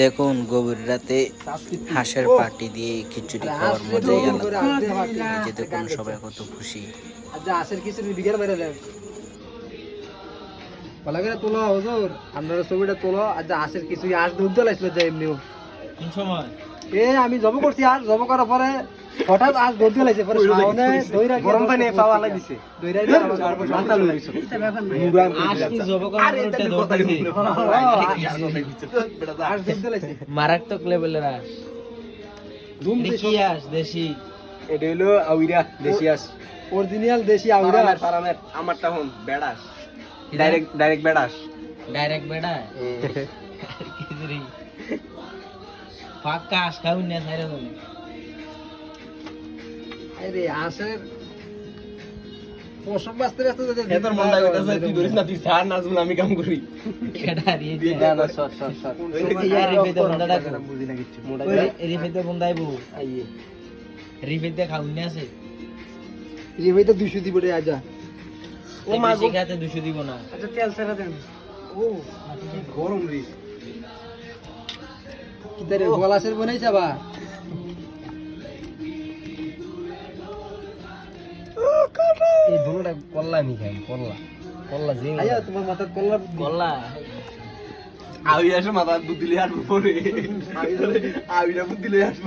দেখুন গভীর রাতে হাঁসের পাটি দিয়ে খিচুড়ি খাওয়ার মজাই আলাদা। এই যে দেখুন সবাই কত খুশি। আচ্ছা হাঁসের খিচুড়ি বিঘের বাইরে দেন ভালো করে তোলো হুজুর আপনারা ছবিটা তোলো। আচ্ছা হাঁসের খিচুড়ি হাঁস দুধ লাগছিল যে এমনিও কোন সময় আমি জব করছি আর জব করার পরে হঠাৎ আজ দুধ লাগছে পরে সামনে দইরা গরম পানি পাওয়া লাই দিছে দইরা মাথা লই দিছে আজ কি জব করার আজ দুধ লাগছে মারাত্মক লেভেলের আস ধুম দেখি আস দেশি এটা হলো আউইরা দেশি আস অরিজিনাল দেশি আউরা পারামের আমারটা হন বেড়াস ডাইরেক্ট বেড়াস ডাইরেক্ট বেড়া খিচুড়ি পাক্কা আস খাউন না সাইরা বলে আরে হাঁসের পশম বাস্তে বাস্তে এতর মন লাগে তাছে তুই ধরিস না তুই সার নাজুল আমি কাম করি কেডা রে যে না না সর সর সর ইয়ার রিফেতে বন্দাটা বুঝি না কিছু রিফেতে বন্দাইবো আইয়ে রিফেতে খাউন না আছে রিভাই তো 200 দিব রে আজা ও মা গো খাতে 200 দিব না আচ্ছা তেল ছেড়ে দেন ও গরম রে কিদারে গলাসের বনাইছা বা এই দুটোটা কল্লা আমি খাই কল্লা কল্লা যে আয়া তোমার মাথার কল্লা গল্লা আউই আসে মাথা বুদ্ধি লিয়ে আসবো পরে আউইরা বুদ্ধি লিয়ে আসবো